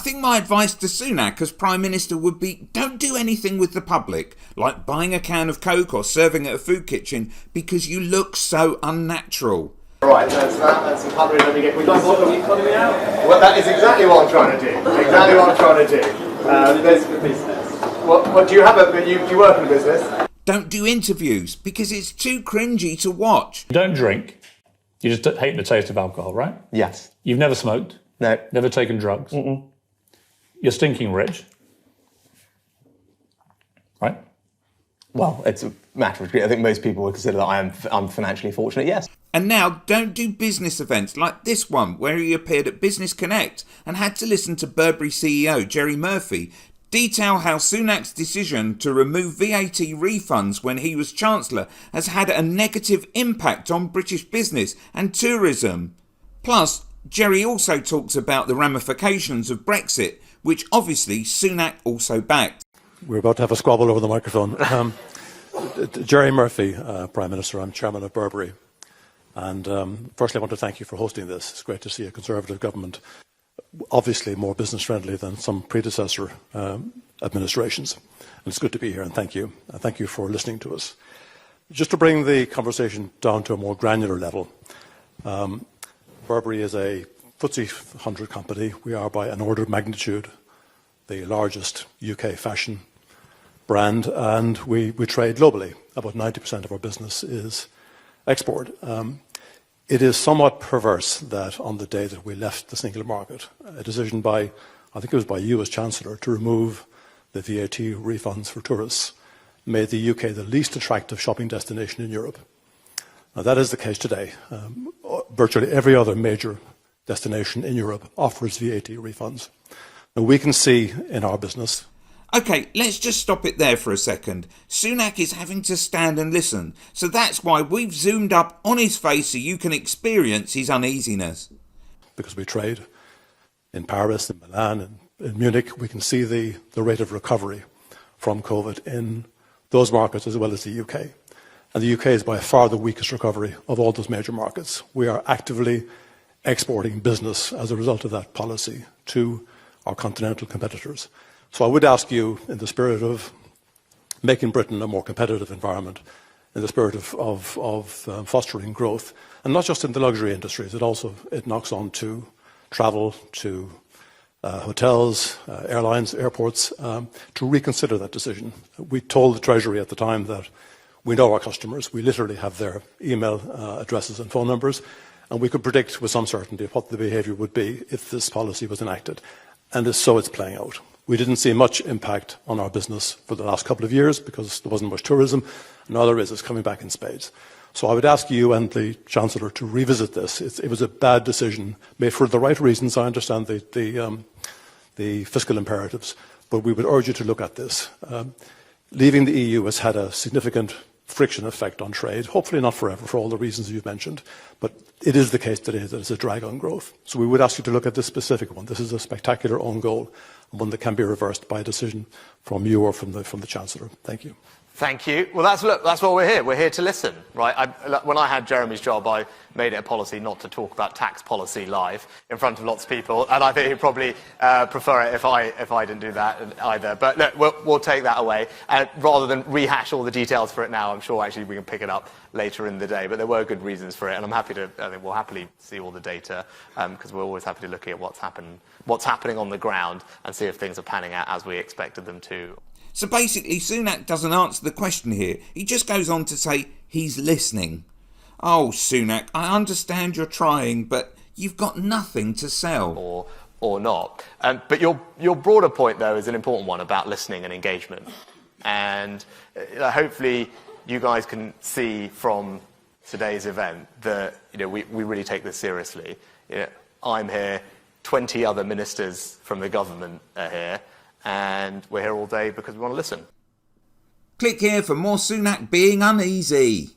think my advice to Sunak as Prime Minister would be don't do anything with the public, like buying a can of Coke or serving at a food kitchen, because you look so unnatural. Right, that's that. That's the cutlery. Let me get. We don't want you cutting me out. Well, that is exactly what I'm trying to do. Exactly what I'm trying to do. There's the business. What do you have? Do you work in a business? Don't do interviews because it's too cringy to watch. You don't drink. You just hate the taste of alcohol, right? Yes. You've never smoked. No. Never taken drugs. Mm-mm. You're stinking rich. Right? Well, it's a matter of degree. I think most people would consider that I'm financially fortunate, yes. And now don't do business events like this one where he appeared at Business Connect and had to listen to Burberry CEO Gerry Murphy detail how Sunak's decision to remove VAT refunds when he was Chancellor has had a negative impact on British business and tourism. Plus, Gerry also talks about the ramifications of Brexit, which obviously Sunak also backed. We're about to have a squabble over the microphone. Gerry Murphy, Prime Minister, I'm Chairman of Burberry. And firstly, I want to thank you for hosting this. It's great to see a Conservative government, obviously more business-friendly than some predecessor administrations. And it's good to be here, and thank you. Thank you for listening to us. Just to bring the conversation down to a more granular level, Burberry is a FTSE 100 company. We are, by an order of magnitude, the largest UK fashion brand, and we trade globally. About 90% of our business is export. It is somewhat perverse that on the day that we left the single market, a decision by, I think it was by you as Chancellor, to remove the VAT refunds for tourists made the UK the least attractive shopping destination in Europe. Now, that is the case today. Virtually every other major destination in Europe offers VAT refunds. Now, we can see in our business. OK, let's just stop it there for a second. Sunak is having to stand and listen, so that's why we've zoomed up on his face so you can experience his uneasiness. Because we trade in Paris, in Milan, in Munich, we can see the rate of recovery from COVID in those markets as well as the UK. And the UK is by far the weakest recovery of all those major markets. We are actively exporting business as a result of that policy to our continental competitors. So I would ask you, in the spirit of making Britain a more competitive environment, in the spirit of fostering growth, and not just in the luxury industries, it knocks on to travel, to hotels, airlines, airports, to reconsider that decision. We told the Treasury at the time that we know our customers. We literally have their email addresses and phone numbers, and we could predict with some certainty what the behaviour would be if this policy was enacted. And so it's playing out. We didn't see much impact on our business for the last couple of years because there wasn't much tourism. Now there is. It's coming back in spades. So I would ask you and the Chancellor to revisit this. It was a bad decision, made for the right reasons. I understand the fiscal imperatives, but we would urge you to look at this. Leaving the EU has had a significant friction effect on trade, hopefully not forever for all the reasons you've mentioned, but it is the case today that it's a drag on growth. So we would ask you to look at this specific one. This is a spectacular own goal, and one that can be reversed by a decision from you or from the Chancellor. Thank you. Thank you. Well, that's why we're here. We're here to listen, right? When I had Jeremy's job, I made it a policy not to talk about tax policy live in front of lots of people, and I think he'd probably prefer it if I didn't do that either. But look, we'll take that away, and rather than rehash all the details for it now, I'm sure actually we can pick it up later in the day. But there were good reasons for it, and I think we'll happily see all the data because we're always happy to look at what's happening on the ground and see if things are panning out as we expected them to. So basically, Sunak doesn't answer the question here. He just goes on to say he's listening. Oh, Sunak, I understand you're trying, but you've got nothing to sell. Or not. But your broader point, though, is an important one about listening and engagement. And hopefully you guys can see from today's event that we really take this seriously. I'm here, 20 other ministers from the government are here, and we're here all day because we want to listen. Click here for more Sunak being uneasy.